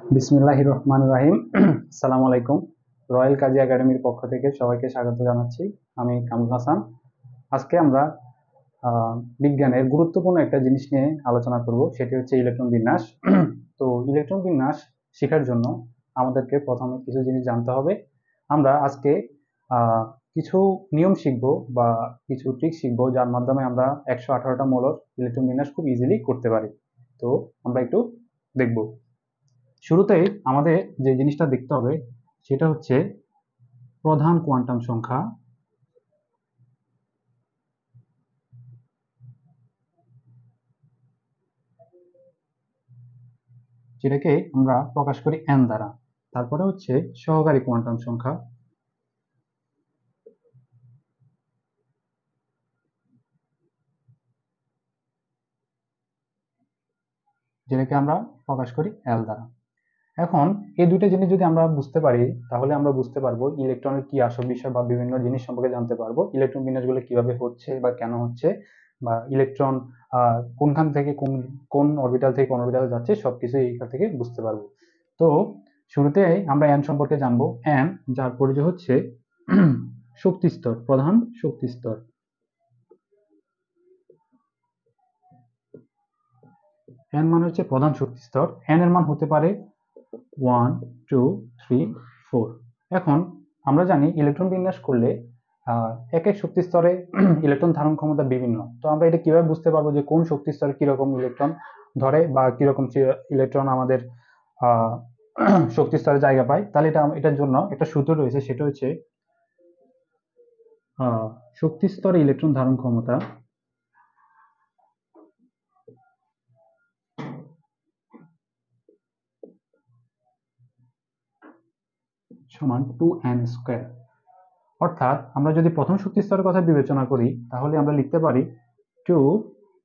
বিসমিল্লাহির রহমানির রহিম। আসসালামু আলাইকুম। রয়্যাল কাজী একাডেমির পক্ষ থেকে সবাইকে স্বাগত জানাচ্ছি। আমি কামরুল হাসান। আজকে আমরা আহ, বিজ্ঞানের গুরুত্বপূর্ণ একটা জিনিস নিয়ে আলোচনা করব, সেটি হচ্ছে ইলেকট্রন বিন্যাস। তো ইলেকট্রন বিন্যাস শেখার জন্য আমাদেরকে প্রথমে কিছু জিনিস জানতে হবে। আমরা আজকে আহ, কিছু নিয়ম শিখব বা কিছু ট্রিক শিখব, যার মাধ্যমে আমরা 118টা মৌলের ইলেকট্রন বিন্যাস খুব ইজিলি করতে পারি। তো আমরা একটু দেখব। শুরুতেই আমাদের যে জিনিসটা দেখতে হবে সেটা হচ্ছে প্রধান কোয়ান্টাম সংখ্যা, যেটাকে আমরা প্রকাশ করি এন দ্বারা। তারপরে হচ্ছে সহকারী কোয়ান্টাম সংখ্যা, যেটাকে আমরা প্রকাশ করি এল দ্বারা। এখন এই দুইটা জিনিস যদি আমরা বুঝতে পারি, তাহলে আমরা বুঝতে পারবো ইলেকট্রনের কি আসল বিষয় বা বিভিন্ন জিনিস সম্পর্কে জানতে পারবো, ইলেকট্রন বিন্যাসগুলো কিভাবে হচ্ছে বা কেন হচ্ছে, বা ইলেকট্রন কোনখান থেকে কোন কোন অরবিটাল থেকে কোন অরবিটাল যাচ্ছে, সবকিছু এইখান থেকে বুঝতে পারবো। তো শুরুতে আমরা এন সম্পর্কে জানবো। এন, যার পরিচয় হচ্ছে শক্তি স্তর, প্রধান শক্তি স্তর। এন মানে হচ্ছে প্রধান শক্তি স্তর। এন এর মান হতে পারে 1, 2, 3, 4। এখন আমরা জানি ইলেকট্রন বিন্যাস করলে এক এক শক্তি স্তরে ইলেকট্রন ধারণ ক্ষমতা বিভিন্ন। তো আমরা এটা কিভাবে বুঝতে পারবো যে কোন শক্তি স্তরে কিরকম ইলেকট্রন ধরে বা কিরকম ইলেকট্রন আমাদের আহ শক্তি স্তরে জায়গা পায়? তাহলে এটার জন্য একটা সূত্র রয়েছে, সেটা হচ্ছে শক্তি স্তরে ইলেকট্রন ধারণ ক্ষমতা সমান 2n²। অর্থাৎ আমরা যদি প্রথম শক্তি স্তরের কথা বিবেচনা করি, তাহলে আমরা লিখতে পারি 2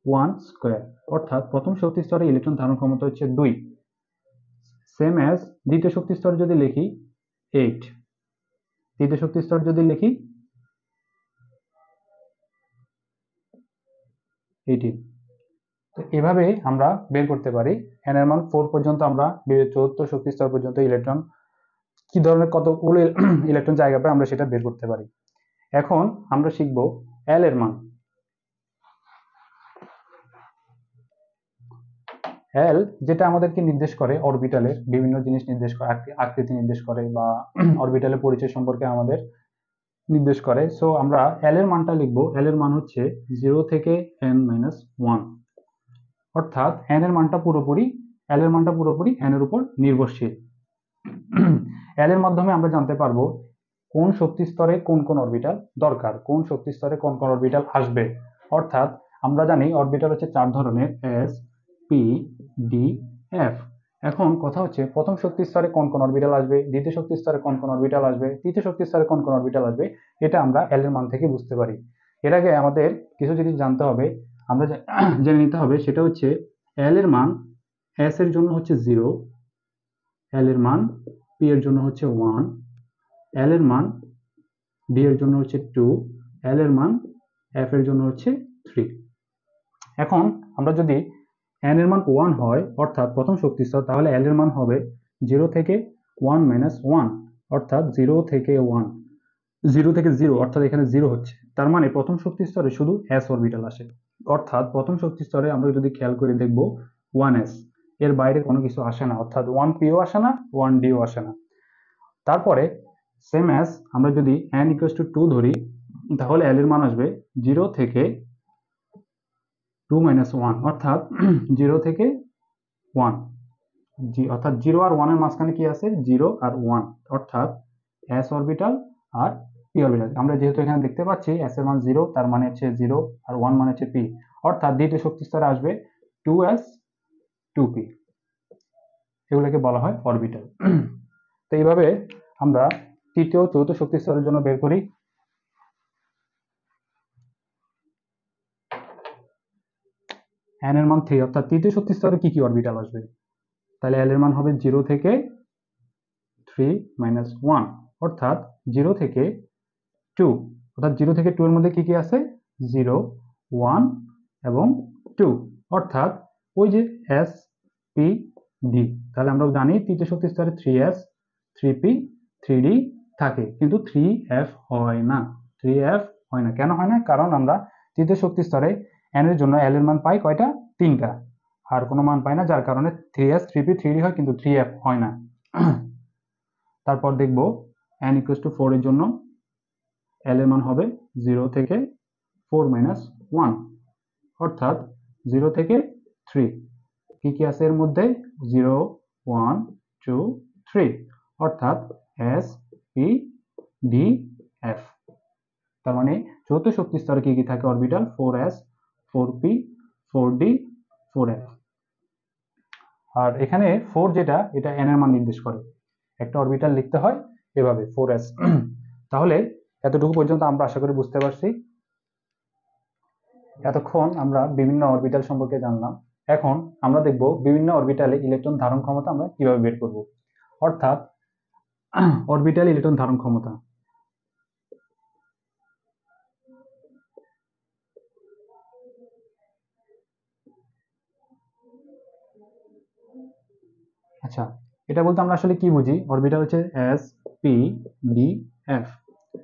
1²। অর্থাৎ প্রথম শক্তি স্তরে ইলেকট্রন ধারণ ক্ষমতা হচ্ছে 2, সেম অ্যাজ দ্বিতীয় শক্তি স্তরে যদি লিখি 8, তৃতীয় শক্তি স্তরে যদি লিখি 18। তো এভাবে আমরা বের করতে পারি এন এর মান 4 পর্যন্ত। আমরা চতুর্থ শক্তি স্তর পর্যন্ত ইলেকট্রন কি ধরনের কতগুলো ইলেকট্রন জায়গা পায় আমরা সেটা বের করতে পারি। এখন আমরা শিখব এল এর মান। এল যেটা আমাদেরকে নির্দেশ করে অরবিটালের বিভিন্ন জিনিস নির্দেশ করে, আকৃতি নির্দেশ করে বা অরবিটালের পরিচয় সম্পর্কে আমাদের নির্দেশ করে। সো আমরা এল এর মানটা লিখবো। এল এর মান হচ্ছে 0 থেকে n-1। অর্থাৎ এন এর মানটা পুরোপুরি, এল এর মানটা পুরোপুরি এন এর উপর নির্ভরশীল। এল এর মাধ্যমে আমরা জানতে পারবো কোন শক্তি স্তরে কোন কোন অরবিটাল দরকার, কোন শক্তি স্তরে কোন কোন অরবিটাল আসবে। অর্থাৎ আমরা জানি অরবিটাল হচ্ছে 4 ধরনের, এস, পি, ডি, এফ। এখন কথা হচ্ছে প্রথম শক্তি স্তরে কোন কোন অরবিটাল আসবে, দ্বিতীয় শক্তি স্তরে কোন কোন অরবিটাল আসবে, তৃতীয় শক্তি স্তরে কোন কোন অরবিটাল আসবে, এটা আমরা এল এর মান থেকে বুঝতে পারি। এর আগে আমাদের কিছু জিনিস জানতে হবে, আমরা জেনে নিতে হবে, সেটা হচ্ছে এল এর মান এস এর জন্য হচ্ছে 0, এল এর মান পি এর জন্য হচ্ছে 1, এল এর মান ডি এর জন্য হচ্ছে 2, এল এর মান এফ এর জন্য হচ্ছে 3। এখন আমরা যদি এন এর মান 1 হয় অর্থাৎ প্রথম শক্তি স্তর, তাহলে এল এর মান হবে 0 থেকে 1-1, অর্থাৎ 0 থেকে 1, 0 থেকে 0, অর্থাৎ এখানে 0 হচ্ছে। তার মানে প্রথম শক্তি স্তরে শুধু এস অরবিটাল আসে। অর্থাৎ প্রথম শক্তি স্তরে আমরা যদি খেয়াল করে দেখব 1s, এর বাইরে কোনো কিছু আসে না, অর্থাৎ 1pও আসে না, 1dও আসে না। তারপরে সেম অ্যাজ আমরা যদি n = 2 ধরি, তাহলে l এর মান আসবে 0 থেকে 2-1, অর্থাৎ 0 থেকে 1, অর্থাৎ 0 আর 1 এর মাঝখানে কি আছে, 0 আর 1, অর্থাৎ s অরবিটাল আর p অরবিটাল। আমরা যেহেতু এখানে দেখতে পাচ্ছি s এর মান 0, তার মানে হচ্ছে 0 আর 1 মানে হচ্ছে p, অর্থাৎ দ্বিতীয় শক্তি স্তরে আসবে 2s 2p। এগুলোকে বলা হয় অরবিটাল। তো এইভাবে আমরা তৃতীয় চতুর্থ শক্তি স্তরের জন্য বের করি। n এর মান 3, অর্থাৎ তৃতীয় শক্তি স্তরে কি কি অরবিটাল আসবে? তাহলে l এর মান হবে 0 থেকে 3-1, অর্থাৎ 0 থেকে 2, অর্থাৎ 0 থেকে 2 এর মধ্যে কি কি আছে, 0, 1 এবং 2, অর্থাৎ ওই যে s, p ডি। তাহলে আমরা জানি তৃতীয় শক্তি স্তরে 3s 3p 3d থাকে, কিন্তু 3f হয় না। 3f হয় না, কেন হয় না? কারণ আমরা তৃতীয় শক্তি স্তরে n এর জন্য l এর মান পাই কয়টা? 3টা, আর কোনো মান পাই না, যার কারণে 3s 3p 3d হয়, কিন্তু 3f হয় না। তারপর দেখব n = 4 এর জন্য l এর মান হবে 0 থেকে 4 - 1, অর্থাৎ 0 থেকে 3। কি কি আছে এর মধ্যে? 0 1 2 3, অর্থাৎ s p d f। তার মানে চতুর্থ শক্তি স্তরে কি কি থাকে orbital? 4s 4p 4d 4f। আর এখানে 4 যেটা, এটা n এর মান নির্দেশ করে। একটা অরবিটাল লিখতে হয় এভাবে 4s। তাহলে এতটুকু পর্যন্ত আমরা আশা করি বুঝতে পারছি। এতক্ষণ আমরা বিভিন্ন অরবিটাল সম্পর্কে জানলাম। এখন আমরা দেখব বিভিন্ন অরবিটালে ইলেকট্রন ধারণ ক্ষমতা আমরা কিভাবে বের করব, অর্থাৎ অরবিটাল ইলেকট্রন ধারণ ক্ষমতা। আচ্ছা, এটা বলতে আমরা আসলে কি বুঝি? অরবিটাল হচ্ছে s p d f।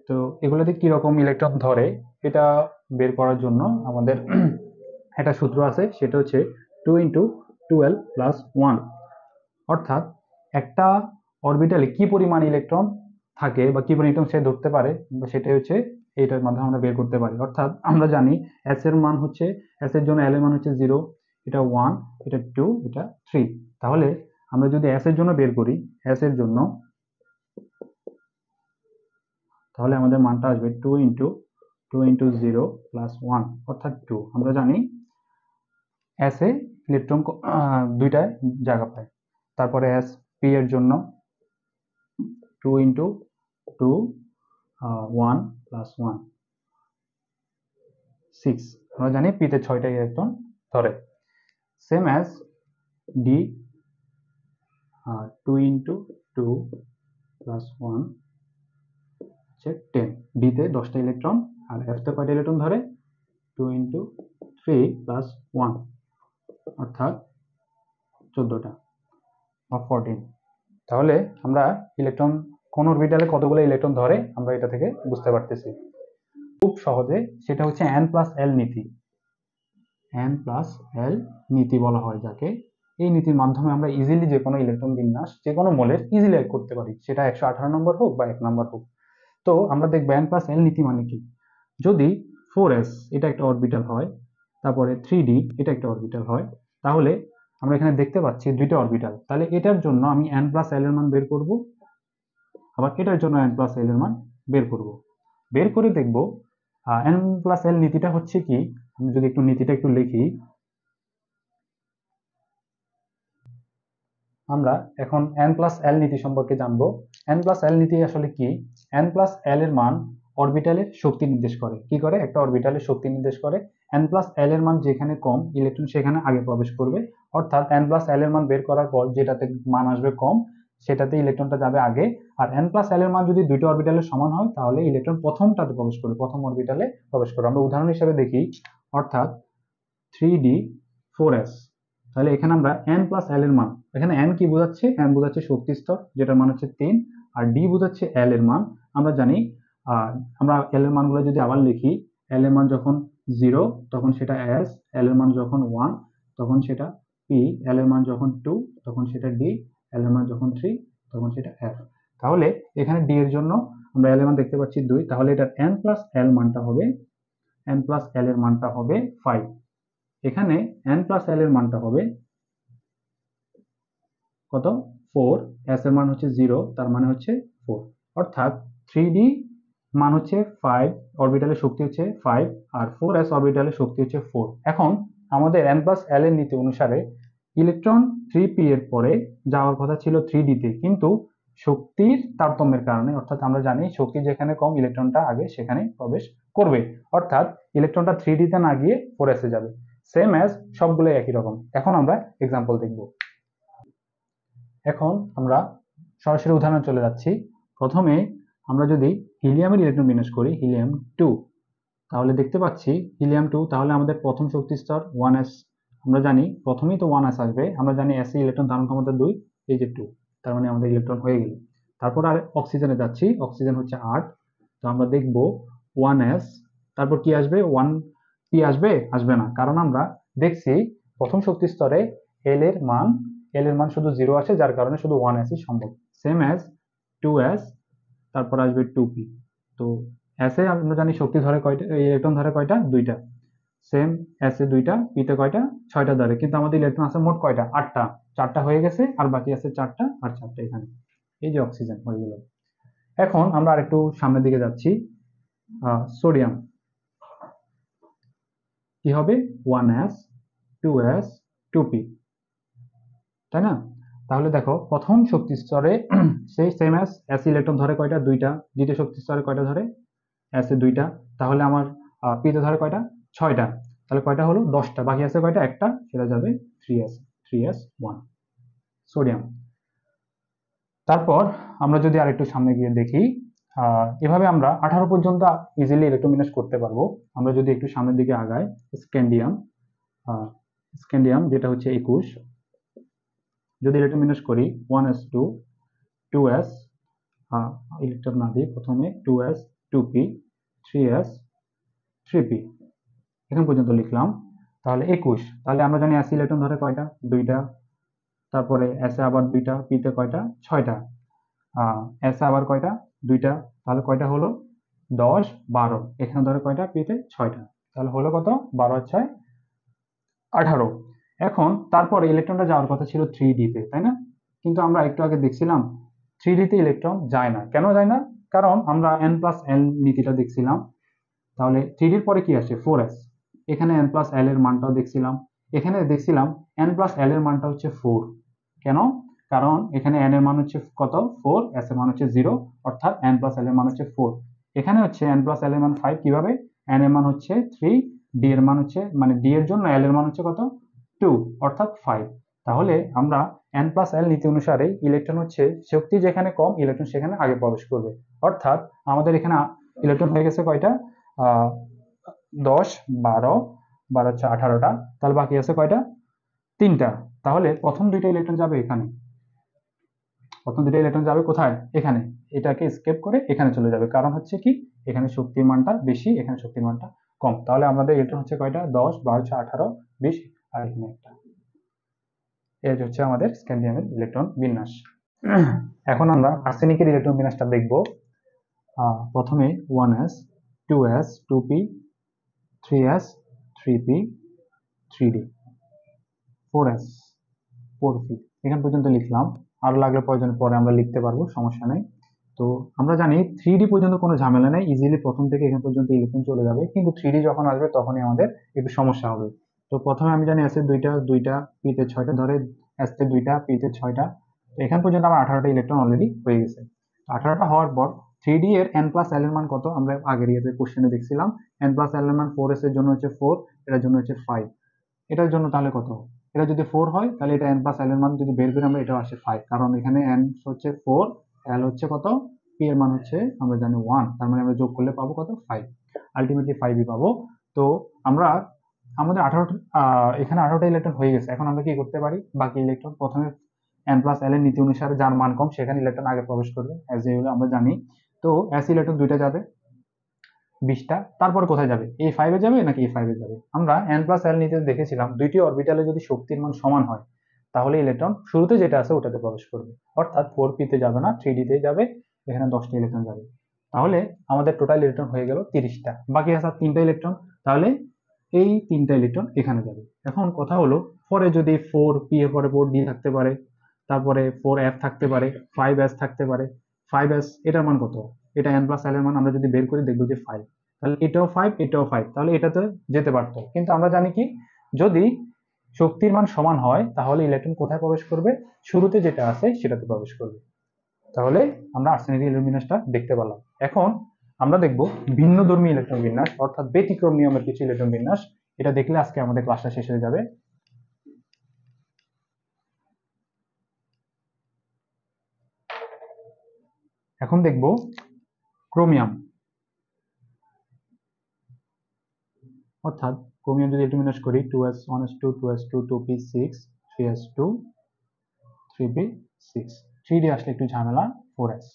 তো এগুলোতে কি রকম ইলেকট্রন ধরে এটা বের করার জন্য আমাদের একটা সূত্র আছে, সেটা হচ্ছে 2 × 12 + 1। অর্থাৎ একটা অরবিটালে কি পরিমাণ ইলেকট্রন থাকে বা কি পরিমাণ ইলেকট্রন সে ধরতে পারে, সেটাই হচ্ছে এইটার মাধ্যমে আমরা বের করতে পারি। অর্থাৎ আমরা জানি s এর মান হচ্ছে, s এর জন্য l এর মান হচ্ছে 0, এটা 1, এটা 2, এটা 3। তাহলে আমরা যদি s এর জন্য বের করি, s এর জন্য, তাহলে আমাদের মানটা আসবে 2 × 0 + 1, অর্থাৎ 2। আমরা জানি s এ ইলেকট্রন দুইটায় জায়গা পায়। তারপরে s p এর জন্য 2 × 2 1 + 1 6। আমরা জানি p তে 6টা ইলেকট্রন ধরে। সেম অ্যাজ d 2 × 2 + 1 হচ্ছে 10। d তে 10টা ইলেকট্রন, আর f তে কয়টা ইলেকট্রন ধরে? 2 × 3 + 1, অর্থাৎ 14টা বা 14। তাহলে আমরা ইলেকট্রন কোন অরবিটালে কতগুলো ইলেকট্রন ধরে আমরা এটা থেকে বুঝতে পারতেছি খুব সহজে। সেটা হচ্ছে n + l নীতি। n + l নীতি বলা হয় যাকে। এই নীতির মাধ্যমে আমরা ইজিলি যে কোনো ইলেকট্রন বিন্যাস যে কোনো মোলের ইজিলি করতে পারি, সেটা 118 নম্বর হোক বা 1 নম্বর হোক। তো আমরা দেখব n + l নীতি মানে কি। যদি 4s এটা একটা অরবিটাল হয়, তারপরে 3d এটা একটা অরবিটাল হয়, তাহলে আমরা এখানে দেখতে পাচ্ছি দুইটা অরবিটাল। তাহলে এটার জন্য আমি n + l এর মান বের করব, আবার এটার জন্য n + l এর মান বের করব। বের করে দেখব n + l নীতিটা হচ্ছে কি। আমি যদি একটু নীতিটা একটু লিখি, আমরা এখন n + l নীতি সম্পর্কে জানবো। n + l নীতি আসলে কি? n + l এর মান অরবিটালের শক্তি নির্দেশ করে। কি করে? একটা অরবিটালের শক্তি নির্দেশ করে। n + l এর মান যেখানে কম, ইলেকট্রন সেখানে আগে প্রবেশ করবে। অর্থাৎ n + l এর মান বের করার পর যেটাতে মান আসবে কম, সেটাতে ইলেকট্রনটা যাবে আগে। আর n + l এর মান যদি দুইটা অরবিটালের সমান হয়, তাহলে ইলেকট্রন প্রথমটাতে প্রবেশ করবে, প্রথম অরবিটালে প্রবেশ করবে। আমরা উদাহরণ হিসেবে দেখি, অর্থাৎ 3d 4s। তাহলে এখানে আমরা n + l এর মান, এখানে n কি বোঝাচ্ছে? n বোঝাচ্ছে শক্তি স্তর, যেটার মান হচ্ছে 3, আর d বোঝাচ্ছে l এর মান। আমরা জানি আমরা l এর মানগুলো যদি আবার লিখি, l এর মান যখন 0 তখন সেটা s, l এর মান যখন 1 তখন সেটা p, l এর মান যখন 2 তখন সেটা d, l এর মান যখন 3 তখন সেটা f। তাহলে এখানে d এর জন্য আমরা l এর মান দেখতে পাচ্ছি 2, তাহলে এটার n + l মানটা হবে, n + l এর মানটা হবে 5। এখানে n + l এর মানটা হবে কত? 4। s এর মান হচ্ছে 0, তার মানে হচ্ছে 4। অর্থাৎ 3d মান হচ্ছে 5, অরবিটালের শক্তি হচ্ছে 5, আর 4s অরবিটালের শক্তি হচ্ছে 4। এখন আমাদের n + l এর নীতি অনুসারে ইলেকট্রন 3p এর পরে যাওয়ার কথা ছিল 3d তে, কিন্তু শক্তির তারতম্যের কারণে, অর্থাৎ আমরা জানি শক্তি যেখানে কম ইলেকট্রনটা আগে সেখানে প্রবেশ করবে, অর্থাৎ ইলেকট্রনটা 3d তে না গিয়ে 4s এ যাবে। সেম অ্যাজ সবগুলো একই রকম। এখন আমরা এক্সাম্পল দেখব। এখন আমরা সরাসরি উদাহরণে চলে যাচ্ছি। প্রথমে আমরা যদি হিলিয়ামের ইলেকট্রন বিন্যাস করি, হিলিয়াম 2, তাহলে দেখতে পাচ্ছি হিলিয়াম 2, তাহলে আমাদের প্রথম শক্তি স্তর 1s আমরা জানি প্রথমেই তো 1s আসবে, আমরা জানি s এ ইলেকট্রন ধারণ ক্ষমতা 2, এই যে 2, তার মানে আমাদের ইলেকট্রন হয়ে গেল। তারপর আর অক্সিজেনে যাচ্ছি, অক্সিজেন হচ্ছে 8, তো আমরা দেখব 1s, তারপর কি আসবে, 1p আসবে, আসবে না, কারণ আমরা দেখছি প্রথম শক্তি স্তরে এল এর মান শুধু 0 আসে, যার কারণে শুধু 1s ই সম্ভব। সেম অ্যাজ 2s, তারপর আসবে 2p। তো s এ আমরা জানি শক্তি ধরে কয়টা, ইলেকট্রন ধরে কয়টা, দুইটা। সেম s এ দুইটা, p তে কয়টা, 6টা ধরে, কিন্তু আমাদের ইলেকট্রন আছে মোট কয়টা, 8টা। 4টা হয়ে গেছে, আর বাকি আছে 4টা, আর 4টা এখানে। এই যে অক্সিজেন হয়ে গেল। এখন আমরা আরেকটু সামনের দিকে যাচ্ছি, সোডিয়াম কি হবে, 1s 2s 2p, তাই না? তাহলে দেখো প্রথম শক্তি স্তরে সেই সেম s ইলেকট্রন ধরে কয়টা, দুইটা। দ্বিতীয় শক্তি স্তরে কয়টা ধরে, s এ দুইটা। তাহলে আমার p তে ধরে কয়টা, 6টা। তাহলে কয়টা হলো, 10টা। বাকি আছে কয়টা, একটা, সেটা যাবে 3s, 3s1, সোডিয়াম। তারপর আমরা যদি আরেকটু সামনে গিয়ে দেখি, এভাবে আমরা 18 পর্যন্ত ইজিলি ইলেকট্রন বিন্যাস করতে পারবো। আমরা যদি একটু সামনের দিকে আগাই, স্ক্যান্ডিয়াম, স্ক্যান্ডিয়াম যেটা হচ্ছে 21, যদি ইলেকট্রন বিন্যাস করি 1s2 2s, ইলেকট্রন না দিই, প্রথমে 2s 2p 3s 3p, এখান পর্যন্ত লিখলাম। তাহলে 21, তাহলে আমরা জানি s ইলেকট্রন ধরে কয়টা, দুইটা। তারপরে s এ আবার দুইটা, p তে কয়টা, 6টা। s এ আবার কয়টা, দুইটা। তাহলে কয়টা হলো, 10 12, এখানে ধরে কয়টা, p তে 6টা। তাহলে হলো কত, 12 আর 6 18। এখন তারপরে ইলেকট্রনটা যাওয়ার কথা ছিল 3d তে, তাই না? কিন্তু আমরা একটু আগে দেখছিলাম 3d তে ইলেকট্রন যায় না। কেন যায় না? কারণ আমরা n+l নীতিটা দেখছিলাম। তাহলে 3d এর পরে কি আসে, 4s। এখানে n+l এর মানটাও দেখছিলাম, এখানে দেখছিলাম n+l এর মানটা হচ্ছে 4। কেন? কারণ এখানে n এর মান হচ্ছে কত, 4, s এর মান হচ্ছে 0, অর্থাৎ n+l এর মান হচ্ছে 4। এখানে হচ্ছে n+l এর মান 5, কিভাবে, n এর মান হচ্ছে 3, d এর মান হচ্ছে, মানে d এর জন্য l এর মান হচ্ছে কত, 2, অর্থাৎ 5। তাহলে আমরা n+l নীতি অনুসারে ইলেকট্রন হচ্ছে শক্তি যেখানে কম, ইলেকট্রন সেখানে আগে প্রবেশ করবে। অর্থাৎ আমাদের এখানে ইলেকট্রন হয়ে গেছে কয়টা, 10 12, 12 হচ্ছে 18টা। তাহলে বাকি আছে কয়টা, 3টা। তাহলে প্রথম দুইটা ইলেকট্রন যাবে এখানে, প্রথম দুইটা ইলেকট্রন যাবে কোথায়, এখানে। এটাকে স্কেপ করে এখানে চলে যাবে, কারণ হচ্ছে কি, এখানে শক্তির মানটা বেশি, এখানে শক্তির মানটা কম। তাহলে আমাদের ইলেকট্রন হচ্ছে কয়টা, 10 12 18 20, আর এখানে একটা। এই হচ্ছে আমাদের স্ক্যান্ডিয়ামের ইলেকট্রন বিন্যাস। এখন আমরা আর্সেনিকের ইলেকট্রন বিন্যাসটা দেখব। প্রথমে 1s 2s 2p 3s 3p 3d 4s 4p, এখান পর্যন্ত লিখলাম। আরো লাগলে প্রয়োজন পরে আমরা লিখতে পারবো, সমস্যা নেই। তো আমরা জানি 3d পর্যন্ত কোনো ঝামেলা নেই, ইজিলি প্রথম থেকে এখান পর্যন্ত ইলেকট্রন চলে যাবে। কিন্তু 3d যখন আসবে তখনই আমাদের একটু সমস্যা হবে। তো প্রথমে আমি জানি s এর দুইটা, দুইটা, p তে 6টা ধরে, s তে দুইটা, p তে 6টা। তো এখান পর্যন্ত আমার 18টা ইলেকট্রন অলরেডি হয়ে গেছে। 18টা হওয়ার পর 3d এর n+l এর মান কত, আমরা আগের ইয়েতে কোশ্চেনে দেখছিলাম, n+l এর মান 4s এর জন্য হচ্ছে 4, এটার জন্য হচ্ছে 5। এটার জন্য তাহলে কত, এটা যদি 4 হয় তাহলে এটা n+l এর মান যদি বের করি আমরা, এটাও আসে 5, কারণ এখানে n হচ্ছে 4, l হচ্ছে কত, p এর মান হচ্ছে আমরা জানি 1, তার মানে আমরা যোগ করলে পাবো কত, 5, আলটিমেটলি 5ই পাবো। তো আমরা আমাদের 18টা, এখানে 18টা ইলেকট্রন হয়ে গেছে। এখন আমরা কি করতে পারি, বাকি ইলেকট্রন প্রথমে n+l এর নীতি অনুসারে যার মান কম সেখানে ইলেকট্রন আগে প্রবেশ করবে, অ্যাজ ইউজুয়াল আমরা জানি। তো s ইলেকট্রন দুইটা যাবে, 20টা। তারপর কোথায় যাবে, এই 5 এ যাবে নাকি এই 5 এ যাবে? আমরা n+l নিতে দেখেছিলাম দুইটি অরবিটালে যদি শক্তির মান সমান হয় তাহলে ইলেকট্রন শুরুতে যেটা আছে ওটাতে প্রবেশ করবে, অর্থাৎ 4p তে যাবে না, 3d তে যাবে। এখানে 10টা ইলেকট্রন যাবে। তাহলে আমাদের টোটাল ইলেকট্রন হয়ে গেল 30টা, বাকি আছে 3টা ইলেকট্রন। তাহলে এই 3টা ইলেকট্রন এখানে যাবে। এখন কথা হলো, পরে যদি 4p এর পরে 4d থাকতে পারে, তারপরে 4f থাকতে পারে, 5s থাকতে পারে। 5s এটার মান কত, এটা n+l এর মান আমরা যদি বের করি দেখবো যে 5। তাহলে এটাও 5, এটাও 5, তাহলে এটাতে যেতে পারতো। কিন্তু আমরা জানি কি, যদি শক্তির মান সমান হয় তাহলে ইলেকট্রন কোথায় প্রবেশ করবে, শুরুতে যেটা আছে সেটাতে প্রবেশ করবে। তাহলে আমরা আর্সেনিক ইলেকট্রন বিন্যাসটা দেখতে পেলাম। এখন আমরা দেখব ভিন্নধর্মী ইলেকট্রন বিন্যাস, অর্থাৎ ব্যতিক্রম নিয়মের কিছু ইলেকট্রন বিন্যাস। এটা দেখলে আজকে আমাদের ক্লাসটা শেষ হয়ে যাবে। এখন দেখব ক্রোমিয়াম, অর্থাৎ ক্রোমিয়াম যদি ইলেকট্রন বিন্যাস করি 2s1s2 2s2 2p6 3s2 3p6 3d আসলে একটু ঝামেলা 4s।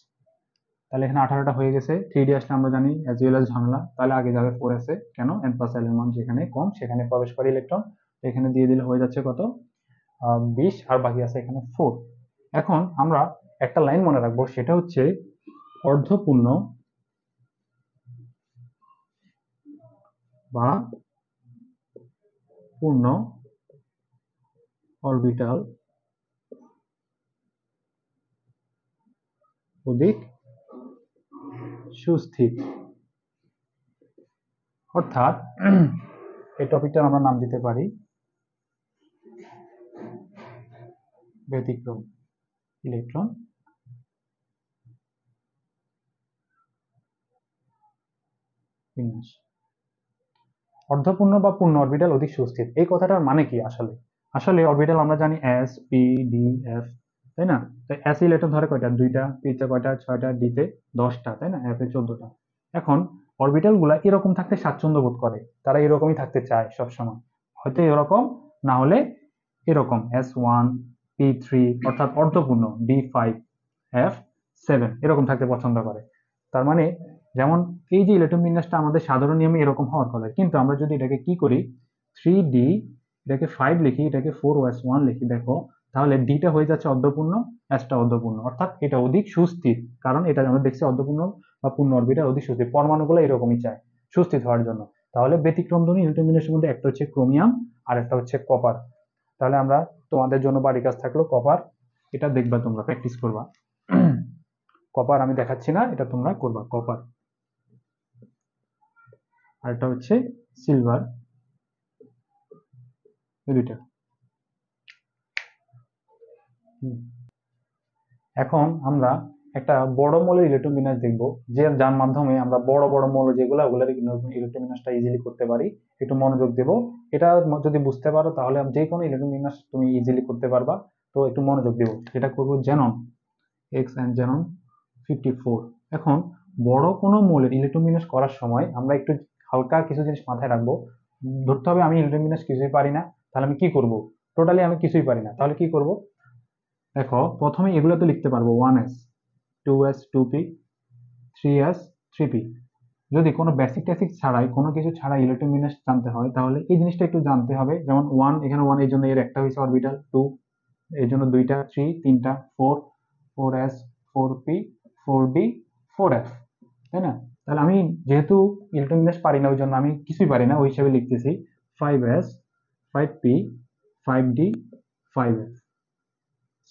তাহলে এখানে 18টা হয়ে গেছে। 3d আসলে আমরা জানি অ্যাজ ওয়েল অ্যাজ ঝামেলা, তাহলে আগে যাবে 4s এ। কেন? n প্লাস l এর মান যেখানে কম সেখানে প্রবেশ করে ইলেকট্রন। এখানে দিয়ে দিলে হয়ে যাচ্ছে কত 20, আর বাকি আছে এখানে 4। এখন আমরা একটা লাইন মনে রাখবো, সেটা হচ্ছে অর্ধপূর্ণ বা পূর্ণ অরবিটাল অধিক সুস্থির। অর্থাৎ এই টপিকটার আমরা নাম দিতে পারি ব্যতিক্রম ইলেকট্রন বিন্যাস। অর্ধপূর্ণ বা পূর্ণ অরবিটাল অধিক সুস্থির, এই কথাটার মানে কি আসলে? আসলে অরবিটাল আমরা জানি s p d f, তাই না? তো s ইলেকট্রন ধরে কয়টা? 2টা, p তে কয়টা? 6টা, d তে 10টা, তাই না? f এ 14টা। এখন অরবিটাল গুলা এরকম থাকতে স্বাচ্ছন্দ্য বোধ করে, তারা এরকমই থাকতে চায় সবসময়, হয়তো এরকম, না হলে এরকম s1 p3, অর্থাৎ অর্ধপূর্ণ d5 f7 এরকম থাকতে পছন্দ করে। তার মানে যেমন এই যে ইলেকট্রন বিন্যাসটা আমাদের সাধারণ নিয়মে এরকম হওয়ার কথা, কিন্তু আমরা যদি এটাকে কি করি 3d, এটাকে 5 লিখি, এটাকে 4s1 লিখি, দেখো তাহলে ডিটা হয়ে যাচ্ছে অর্ধপূর্ণ, এসটা অর্ধপূর্ণ, অর্থাৎ এটা অধিক সুস্থির। কারণ এটা আমরা দেখছি অর্ধপূর্ণ বা পূর্ণ অরবিটাল অধিক সুস্থির, পরমাণুগুলো এরকমই চায় সুস্থির হওয়ার জন্য। তাহলে ব্যতিক্রমধর্মী ইলেকট্রন বিন্যাসের মধ্যে একটা হচ্ছে ক্রোমিয়াম আর একটা হচ্ছে কপার। তাহলে আমরা তোমাদের জন্য বাড়ি কাজ থাকলো কপার, এটা দেখবা, তোমরা প্র্যাকটিস করবা। কপার আমি দেখাচ্ছি না, এটা তোমরা করবা কপার। আর এটা হচ্ছে সিলভার, এই দুইটা। এখন আমরা একটা বড় মৌলের ইলেকট্রন বিন্যাস দেখব, যে যার মাধ্যমে আমরা বড় বড় মৌল যেগুলো ওগুলোর ইলেকট্রন বিন্যাসটা ইজিলি করতে পারি। একটু মনোযোগ দেব, এটা যদি বুঝতে পারো তাহলে যে কোনো ইলেকট্রন বিন্যাস তুমি ইজিলি করতে পারবা। তো একটু মনোযোগ দেব, যেটা করব জেনন এক্স এন্ড জেনন 54। এখন বড় কোনো মৌলের ইলেকট্রন বিন্যাস করার সময় আমরা একটু হালকা কিছু জিনিস মাথায় রাখবো। ধরতে হবে আমি ইলেকট্রন বিন্যাস কিছুই পারি না, তাহলে আমি কি করব? টোটালি আমি কিছুই পারি না, তাহলে কি করব? দেখো প্রথমে এগুলো তো লিখতে পারবো 1s 2s 2p 3s 3p। যদি কোনো বেসিক টেসিক ছাড়াই, কোনো কিছু ছাড়াই ইলেকট্রন বিন্যাস জানতে হয়, তাহলে এই জিনিসটা একটু জানতে হবে। যেমন 1, এখানে 1 এর জন্য এর একটা হয়েছে অরবিটাল, 2 এর জন্য দুইটা, 3 তিনটা, 4 4s 4p 4d 4f, তাই না? তাহলে আমি যেহেতু ইলেকট্রন বিন্যাস পারি না, ওই জন্য আমি কিছুই পারি না, ওই হিসাবে লিখতেছি 5s 5p 5d 5f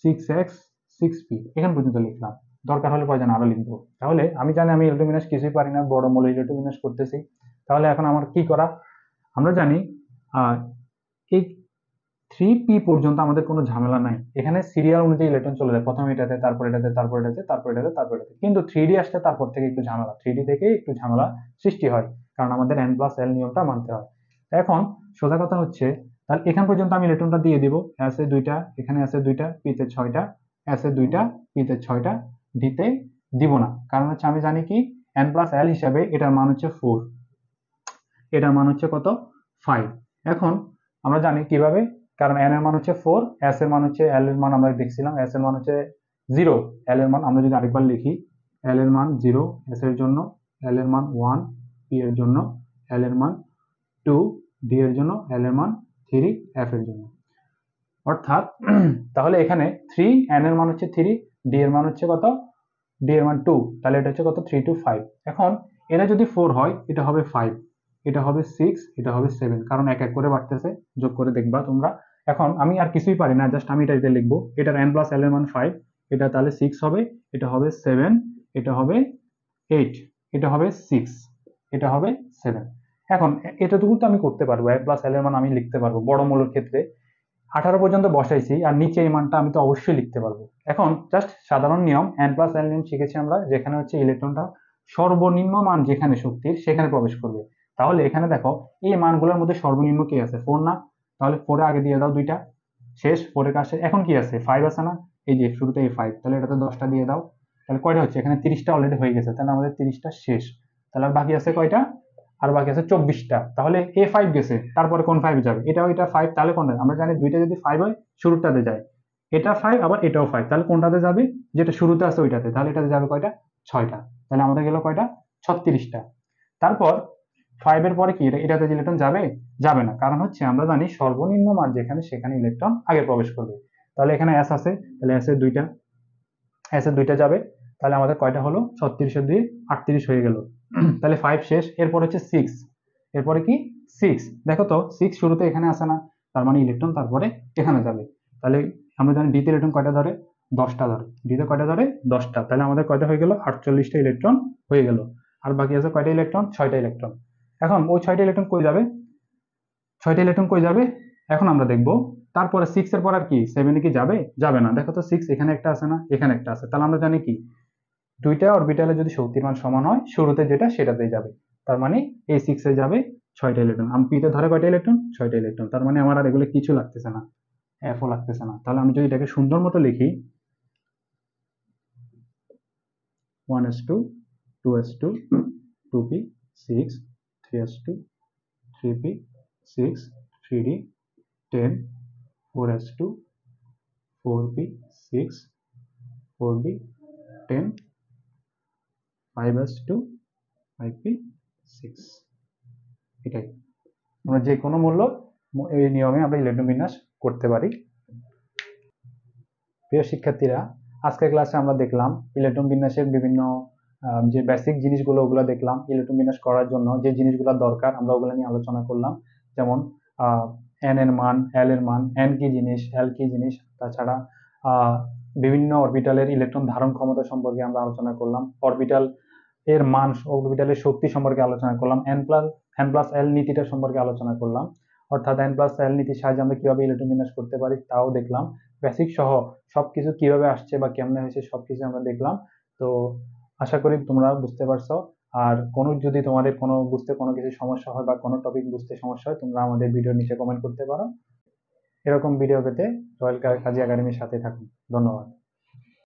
6x 6p, এখান পর্যন্ত লিখলাম। দরকার হলে প্রয়োজন আরো লিখবো। তাহলে আমি জানি আমি ইলেকট্রন বিন্যাস কিছুই পারি না, বড় মৌলের ইলেকট্রন বিন্যাস করতেছি। তাহলে এখন আমার কি করা? আমরা জানি এই 3p পর্যন্ত আমাদের কোনো ঝামেলা নাই, এখানে সিরিয়াল অনুযায়ী ইলেকট্রন চলে যায়, প্রথমে এটাতে, তারপর এটাতে, তারপর এটাতে, তারপর এটাতে, তারপর এটাতে। কিন্তু 3d আসলে তারপর থেকে একটু ঝামেলা, 3d থেকে একটু ঝামেলা সৃষ্টি হয়, কারণ আমাদের n প্লাস l নিয়মটা মানতে হয়। এখন সোজা কথা হচ্ছে, তাহলে এখান পর্যন্ত আমি ইলেকট্রনটা দিয়ে দিব, s এ 2টা, এখানে s এ 2টা, p তে 6টা, s এ 2টা, p তে 6টা, d তে দিব না। কারণ হচ্ছে আমি জানি কি n প্লাস l হিসাবে এটার মান হচ্ছে 4, এটার মান হচ্ছে কত 5। এখন আমরা জানি কিভাবে, কারণ n এর মান হচ্ছে 4, s এর মান হচ্ছে, l এর মান আমরা দেখছিলাম, s এর মান হচ্ছে 0, l এর মান আমরা যদি আরেকবার লিখি, l এর মান 0 s এর জন্য, l এর মান 1 p এর জন্য, l এর মান 2 d এর জন্য, l এর মান 3 f এর জন্য। অর্থাৎ তাহলে এখানে 3, n এর মান হচ্ছে 3, d এর মান হচ্ছে কত? d এর মান 2, তাহলে এটা হচ্ছে কত? 3 to 5। এখন এটা যদি 4 হয়, এটা হবে 5, এটা হবে 6, এটা হবে 7, কারণ এক এক করে বাড়তেছে, যোগ করে দেখবা তোমরা। এখন আমি আর কিছুই পারি না, জাস্ট আমি এটা লিখবো, এটার n প্লাস l এর মান 5, এটা তাহলে 6 হবে, এটা হবে 7, এটা হবে 8, এটা হবে 6, এটা হবে 7। এখন এতটুকু তো আমি করতে পারবো, n প্লাস l এর মান আমি লিখতে পারবো বড় মৌলের ক্ষেত্রে। 18 পর্যন্ত বসাইছি, আর নিচে এই মানটা আমি তো অবশ্যই লিখতে পারবো। এখন জাস্ট সাধারণ নিয়ম, n প্লাস l নিয়ম শিখেছি আমরা, যেখানে হচ্ছে ইলেকট্রনটা সর্বনিম্ন মান যেখানে শক্তির সেখানে প্রবেশ করবে। তাহলে এখানে দেখো এই মানগুলোর মধ্যে সর্বনিম্ন কি আছে? 4 না? তাহলে 4 এ আগে দিয়ে দাও 2টা, শেষ 4 এর কাছে। এখন কি আছে? 5 আছে না? এই যে শুরুতে এই 5, তাহলে এটাতে 10টা দিয়ে দাও। তাহলে কয়টা হচ্ছে? এখানে 30টা অলরেডি হয়ে গেছে, তাহলে আমাদের 30টা শেষ। তাহলে আর বাকি আছে কয়টা? আর বাকি আছে 24টা। তাহলে A5 গেছে, তারপরে কোন 5 যাবে? এটা 5, তাহলে কোনটা? আমরা জানি দুইটা যদি 5 হয় শুরুরটাতে যায়, এটা 5 আবার এটাও 5, তাহলে কোনটাতে যাবে? যেটা শুরুতে আছে ওইটাতে। তাহলে এটাতে যাবে কয়টা? 6টা। তাহলে আমাদের গেল কয়টা? 36টা। তারপর 5 এর পরে কি এটাতে ইলেকট্রন যাবে? যাবে না, কারণ হচ্ছে আমরা জানি সর্বনিম্ন মান যেখানে সেখানে ইলেকট্রন আগে প্রবেশ করবে। তাহলে এখানে S আছে, তাহলে S এর দুইটা যাবে। তাহলে আমাদের কয়টা হলো? 36 এর 2 38 হয়ে গেল। তাহলে 5 শেষ। এরপর হচ্ছে 6, এরপরে কি 6, দেখো তো 6 শুরুতে এখানে আসে না, তার মানে ইলেকট্রন তারপরে এখানে যাবে। তাহলে আমরা জানি ডিতে ইলেকট্রন কয়টা ধরে? 10টা ধরে। ডিতে কয়টা ধরে? 10টা। তাহলে আমাদের কয়টা হয়ে গেল? 48টা ইলেকট্রন হয়ে গেল। আর বাকি আছে কয়টা ইলেকট্রন? 6টা ইলেকট্রন। এখন ওই 6টা ইলেকট্রন কই যাবে? 6টা ইলেকট্রন কই যাবে? এখন আমরা দেখব তারপরে 6 এর পর আর কি 7 এ কি যাবে? যাবে না। দেখো তো 6 এখানে একটা আছে না, এখানে একটা আছে। তাহলে আমরা জানি কি দুইটা অরবিটালে যদি শক্তির মান সমান হয় শুরুতে যেটা সেটাতেই যাবে। তার মানে এই 6 এ যাবে 6টা ইলেকট্রন। আমি পিতে ধরে কয়টা ইলেকট্রন? 6টা ইলেকট্রন। তার মানে আমার আর এগুলো কিছু লাগতেছে না, এফও লাগতেছে না। তাহলে আমি যদি এটাকে সুন্দর মতো লিখি 1s2 2s2 2p 6 3s2 3p 6 3d 10 4s2 4p 6 4d 10 5s2 5p 6, এটাই। আমরা যে কোনো মূল্য এই নিয়মে আমরা ইলেকট্রন বিন্যাস করতে পারি। প্রিয় শিক্ষার্থীরা, আজকের ক্লাসে আমরা দেখলাম ইলেকট্রন বিন্যাসের বিভিন্ন যে বেসিক জিনিসগুলো ওগুলো দেখলাম। ইলেকট্রন বিন্যাস করার জন্য যে জিনিসগুলো দরকার আমরা ওগুলো নিয়ে আলোচনা করলাম। যেমন এন এর মান, এল এর মান, এন কি জিনিস, এল কি জিনিস। তাছাড়া বিভিন্ন অরবিটালের ইলেকট্রন ধারণ ক্ষমতা সম্পর্কে আমরা আলোচনা করলাম। অরবিটাল এর মান, অরবিটালের শক্তি সম্পর্কে আলোচনা করলাম। এন প্লাস এল নীতিটা সম্পর্কে আলোচনা করলাম। অর্থাৎ N+L নীতির সাহায্যে আমরা কিভাবে ইলেকট্রন বিন্যাস করতে পারি তাও দেখলাম। বেসিক সহ সবকিছু কিভাবে আসছে বা কেমনে হয়েছে সবকিছু আমরা দেখলাম। তো আশা করি তোমরা বুঝতে পারছো। আর যদি তোমাদের বুঝতে কোনো কিছু সমস্যা হয় বা কোনো টপিক বুঝতে সমস্যা হয়, তোমরা আমাদের ভিডিওর নিচে কমেন্ট করতে পারো। এরকম ভিডিও পেতে রয়্যাল কাজী একাডেমির সাথে থাকুন। ধন্যবাদ।